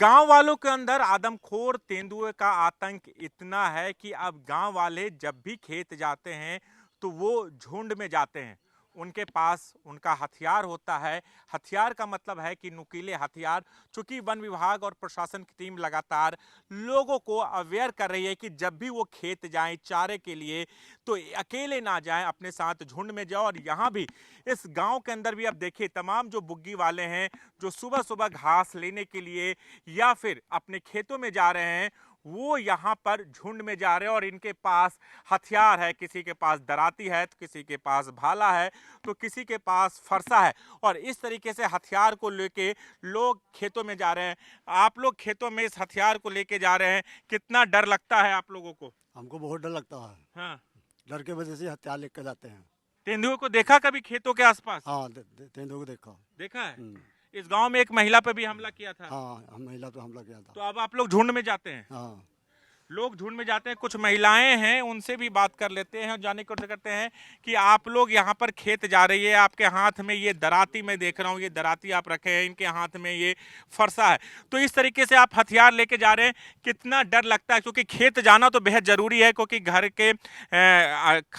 गांव वालों के अंदर आदमखोर तेंदुए का आतंक इतना है कि अब गांव वाले जब भी खेत जाते हैं तो वो झुंड में जाते हैं। उनके पास उनका हथियार होता है। हथियार का मतलब है कि नुकीले हथियार। चूंकि वन विभाग और प्रशासन की टीम लगातार लोगों को अवेयर कर रही है कि जब भी वो खेत जाएं चारे के लिए तो अकेले ना जाएं, अपने साथ झुंड में जाओ। और यहाँ भी इस गांव के अंदर भी अब देखिए तमाम जो बुग्गी वाले हैं जो सुबह सुबह घास लेने के लिए या फिर अपने खेतों में जा रहे हैं वो यहाँ पर झुंड में जा रहे हैं और इनके पास हथियार है। किसी के पास दराती है तो किसी के पास भाला है तो किसी के पास फरसा है और इस तरीके से हथियार को लेके लोग खेतों में जा रहे हैं। आप लोग खेतों में इस हथियार को लेके जा रहे हैं, कितना डर लगता है आप लोगों को? हमको बहुत डर लगता है। हाँ, डर के वजह से हथियार लेकर जाते हैं। तेंदुए को देखा कभी खेतों के आसपास? हाँ, तेंदुए को देखा है। हम्म। इस गांव में एक महिला पे भी हमला किया था। हाँ, हम महिला पे हमला किया तो था। अब आप लोग झुंड में जाते हैं? हाँ, लोग झुंड में जाते हैं। कुछ महिलाएं हैं उनसे भी बात कर लेते हैं और जाने की कोशिश करते हैं कि आप लोग यहाँ पर खेत जा रही है, आपके हाथ में ये दराती मैं देख रहा हूँ, ये दराती आप रखे हैं, इनके हाथ में ये फरसा है, तो इस तरीके से आप हथियार लेके जा रहे हैं, कितना डर लगता है? क्योंकि खेत जाना तो बेहद जरूरी है, क्योंकि घर के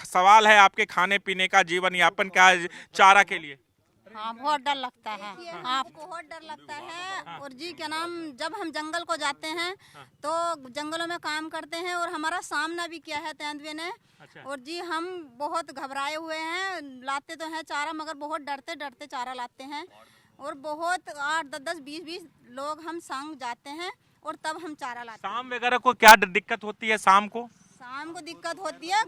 सवाल है आपके खाने पीने का, जीवन यापन का, चारा के लिए। हाँ, बहुत डर लगता है। आपको बहुत डर लगता है। और जी क्या नाम, जब हम जंगल को जाते हैं तो जंगलों में काम करते हैं और हमारा सामना भी किया है तेंदुए ने। अच्छा। और जी हम बहुत घबराए हुए हैं। लाते तो हैं चारा मगर बहुत डरते डरते चारा लाते हैं और बहुत 8, 10, 20 लोग हम संग जाते हैं और तब हम चारा लाते हैं। शाम वगैरह को क्या दिक्कत होती है? शाम को दिक्कत होती है।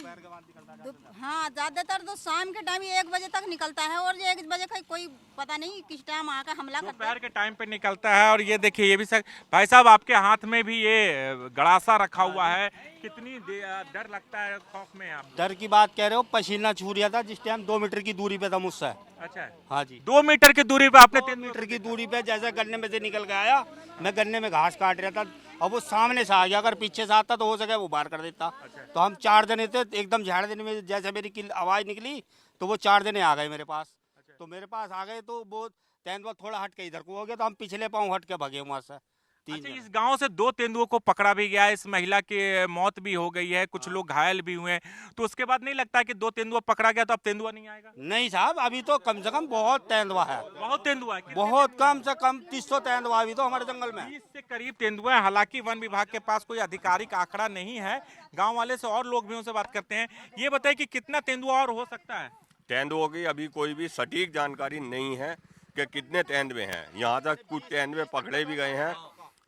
हाँ, ज्यादातर तो शाम के टाइम 1 बजे तक निकलता है और 1 बजे का कोई पता नहीं किस टाइम आकर हमला करता है। दोपहर के टाइम पे निकलता है। और ये देखिए, ये भी भाई साहब आपके हाथ में भी ये गड़ासा रखा हुआ है, कितनी डर लगता है, खौफ में आप? डर की बात कह रहे हो, पसीना छू रहा था जिस टाइम 2 मीटर की दूरी पे था मुझसे। अच्छा। हाँ जी, 2 मीटर की दूरी पे आपने 2 मीटर की दूरी पे जैसे गन्ने में से निकल के आया, मैं गन्ने में घास काट रहा था और वो सामने से आ गया। अगर पीछे से आता तो हो सके वो बाहर कर देता। तो हम 4 जने थे, एकदम झाड़ देने में जैसे मेरी आवाज निकली तो वो 4 जने आ गए मेरे पास। तो मेरे पास आ गए तो वो तेंदुआ थोड़ा हट के इधर को हो गया तो हम पिछले पाँव हट के भागे वहां से। अच्छा, इस गांव से 2 तेंदुओं को पकड़ा भी गया है, इस महिला की मौत भी हो गई है, कुछ लोग घायल भी हुए हैं, तो उसके बाद नहीं लगता कि 2 तेंदुआ पकड़ा गया तो अब तेंदुआ नहीं आएगा? नहीं साहब, अभी तो कम से कम बहुत तेंदुआ है। बहुत तेंदुआ है? बहुत कम से कम 300 तेंदुआ अभी तो हमारे जंगल में। 30 से करीब तेंदुआ है। हालांकि वन विभाग के पास कोई आधिकारिक आंकड़ा नहीं है। गाँव वाले से और लोग भी उनसे बात करते हैं। ये बताए कि कितना तेंदुआ और हो सकता है? तेंदुओं की अभी कोई भी सटीक जानकारी नहीं है कि कितने तेंदुए हैं। यहाँ तक कुछ तेंदुए पकड़े भी गए हैं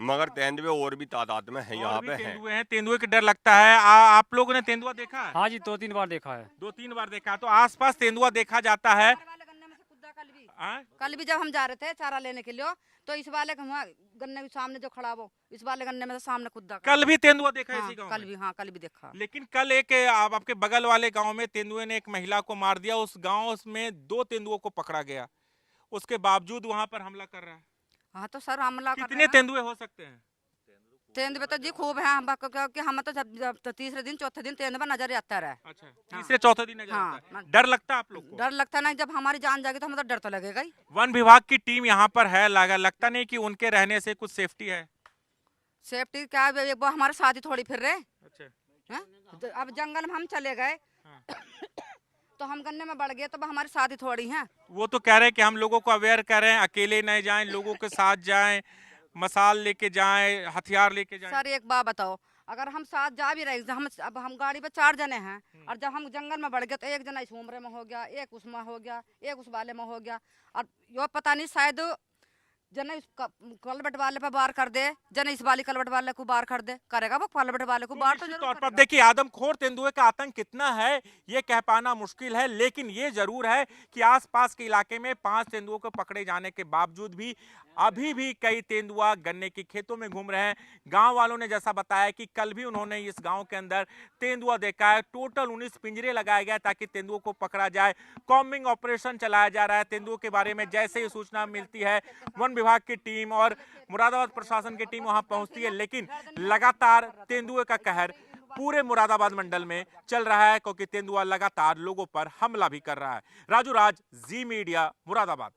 मगर तेंदुए और भी तादाद में है यहाँ पे हैं। तेंदुए का डर लगता है। आप लोगों ने तेंदुआ देखा है? हाँ जी, 2-3 बार देखा है। 2-3 बार देखा है। तो आसपास तेंदुआ देखा जाता है? कल भी जब हम जा रहे थे चारा लेने के लिए तो इस वाले गन्ने के सामने जो खड़ा वो इस वाले गन्ने में सामने कूदा। कल भी तेंदुआ देखा है हाँ, इसी गांव कल में? भी, हाँ कल भी देखा। लेकिन कल एक आपके बगल वाले गांव में तेंदुए ने एक महिला को मार दिया। उस गांव में 2 तेंदुओं को पकड़ा गया, उसके बावजूद वहां पर हमला कर रहा है। हाँ तो सर हमला कितने तेंदुए हो सकते हैं? तेंदुए तो जी खूब है क्योंकि हम तो तीसरे दिन चौथे दिन तेंदुआ नजर आता रहा। अच्छा, तीसरे चौथे दिन नजर हाँ, आता है। डर लगता है आप लोग को? डर लगता नहीं, जब हमारी जान जाएगी तो हमें तो डर तो लगेगा ही। वन विभाग की टीम यहाँ पर है, लगता नहीं कि उनके रहने से कुछ सेफ्टी है? सेफ्टी क्या, वो हमारे साथ ही थोड़ी फिर रहे। अच्छा। अब जंगल में हम चले गए तो हम गन्ने में बढ़ गए तो हमारे साथ ही थोड़ी हैं। वो तो कह रहे हैं कि हम लोगों को अवेयर कर रहे हैं, अकेले नहीं जाएं, लोगों के साथ जाएं, मसाल लेके जाएं, हथियार लेके जाएं। सर एक बात बताओ, अगर हम साथ जा भी रहे, अब हम गाड़ी पे 4 जने हैं और जब हम जंगल में बढ़ गए तो एक जना इस उम्र में हो गया, एक उसमें हो गया, एक उस वाले में हो गया और यो पता नहीं शायद जने इस कलबट वाले पे बार कर दे, जने इस वाली कलबट वाले को बार कर दे, करेगा वो कलबट वाले को बार तो जरूर तौर पर करेगा। देखिए, आदमखोर तेंदुए का आतंक कितना है ये कह पाना मुश्किल है, लेकिन ये जरूर है कि आसपास के इलाके में 5 तेंदुओं को पकड़े जाने के बावजूद भी अभी भी कई तेंदुआ गन्ने के खेतों में घूम रहे हैं। गांव वालों ने जैसा बताया कि कल भी उन्होंने इस गांव के अंदर तेंदुआ देखा है। टोटल 19 पिंजरे लगाए गए ताकि तेंदुओं को पकड़ा जाए। कॉम्बिंग ऑपरेशन चलाया जा रहा है। तेंदुओं के बारे में जैसे ही सूचना मिलती है वन विभाग की टीम और मुरादाबाद प्रशासन की टीम वहां पहुंचती है, लेकिन लगातार तेंदुए का कहर पूरे मुरादाबाद मंडल में चल रहा है, क्योंकि तेंदुआ लगातार लोगों पर हमला भी कर रहा है। राजू राज, जी मीडिया, मुरादाबाद।